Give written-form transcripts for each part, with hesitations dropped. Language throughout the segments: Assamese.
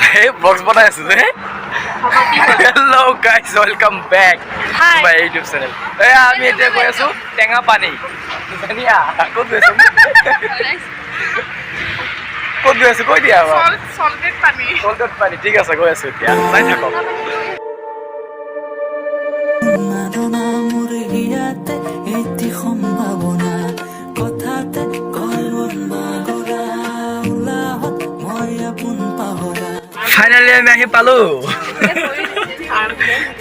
Hey, box bana asu je. Hello guys, welcome back to my YouTube channel. Hey, ami eta goi asu Tengapani. Sania, kod asu? Kod asu koi dia ba? Salted pani. Salted pani, ঠিক আছে গৈ আছো এতিয়া। যাই থাকক। Finally আমি আহি পালো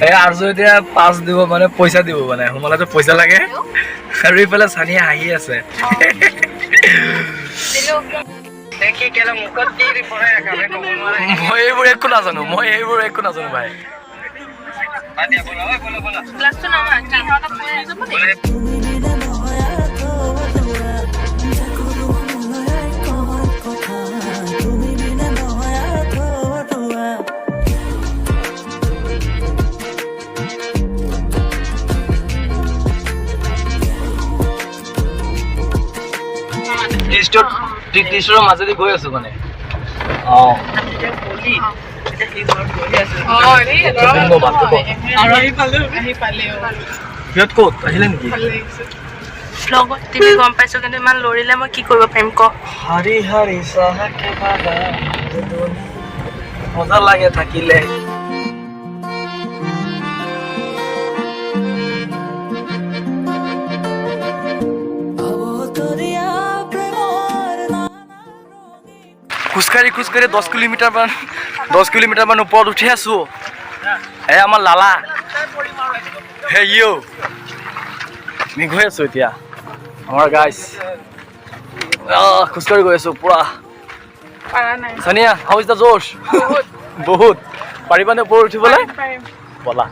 এই আরজু এতিয়া পাস দিব মানে পয়সা দিব মানে হমলাতে পয়সা লাগে আৰু ইফালে সানিয়া আহি আছে দেখি কেলা মুখত কি ৰি পৰে কামে কব নোৱাৰে মই এইবোৰ একো নাজানো ভাই আদিয়া বলা ক্লাছটো নামা কি হতা কৈ যাব দে টিষ্টৰ মাজেদি গৈ আছো মানে তুমি গম পাইছো কিন্তু ইমান লৰিলে মই কি কৰিব পাৰিম ক হাৰি হাৰি চাহাকে বাবা মজা লাগে থাকিলে খুচকাৰি 10 কিলোমিটাৰ মান ওপৰত উঠি আছো এ আমাৰ লালা হে ইউ আমি গৈ আছো এতিয়া আমাৰ গাইস খুচকাৰি গৈ আছো পুৰা সানিয়া হাউ ইজ দা জোশ বহুত পাৰিবানে ওপৰত উঠিবলৈ বলা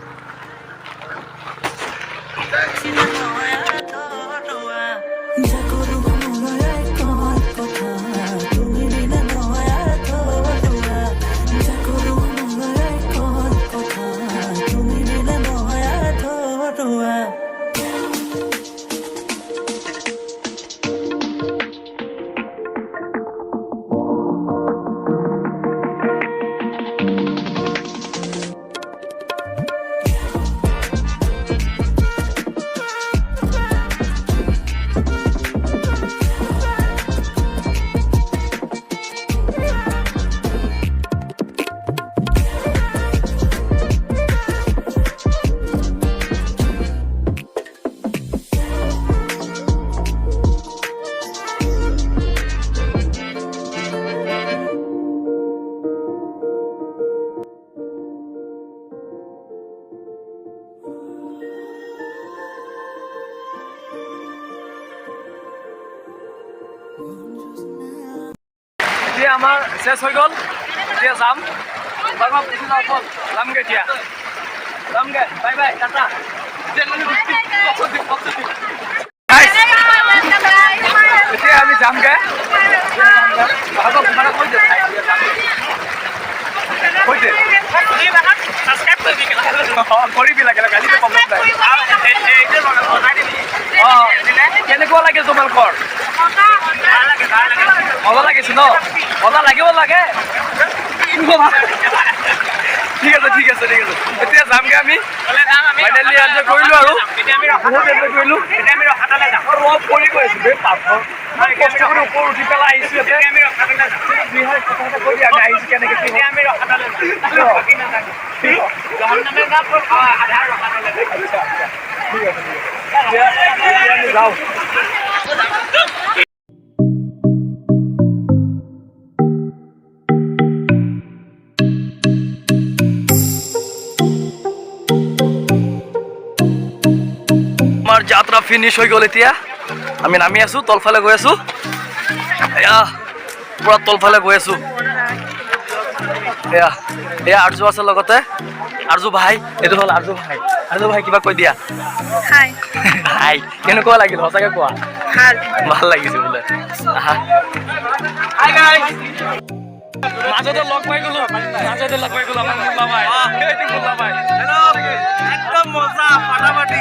এতিয়া আমাৰ শেষ হৈ গ'ল এতিয়া যাম বাবা পুছি যাও বল যামগে এতিয়া যামগে বাই বাই টাটা এতিয়া আমি যামগে বাবা তোমাক কৈ দে কৈ দে সাবস্ক্ৰাইব কৰিবি লাগে গালিটো কম নাই কেনেকুৱা লাগে তোমালোকৰ মজা লাগিছে ন মজা লাগিব লাগে ঠিক আছে এতিয়া যামগে আমি ফাইনেলি এনজয় কৰিলো আৰু বহুত এনজয় কৰিলো আমি ৰখাটালে যাম ৰব কৰি গৈছো বে পাথৰ মই কষ্ট কৰি ওপৰ উঠি পেলাই আহিছো এতিয়া আমি ৰখাটালে যাম বিহাৰ কথা কৰি আমি আহিছো কেনেকে এতিয়া আমি ৰখাটালে যাম বাকি না যাম জহন্নামে না আধাৰ ৰখাটালে আচ্ছা ঠিক আছে আমি যাও যাত্ৰা ফিনিশ হৈ গ'ল এতিয়া আমি নামি আছো তলফালে গৈ আছো পুৰা তলফালে গৈ আছো এয়া আৰজু আছে লগতে আৰজু ভাই এইটো হ'ল আৰজু ভাই কিবা কৈ দিয়া হাই কেনেকুৱা লাগিল সঁচাকে কোৱা ভাল লাগিছে বোলে মাজতে লগ পাই গলো আমাৰ মুল্লা ভাই হেল্ল' একদম মজা ফাটাফাটি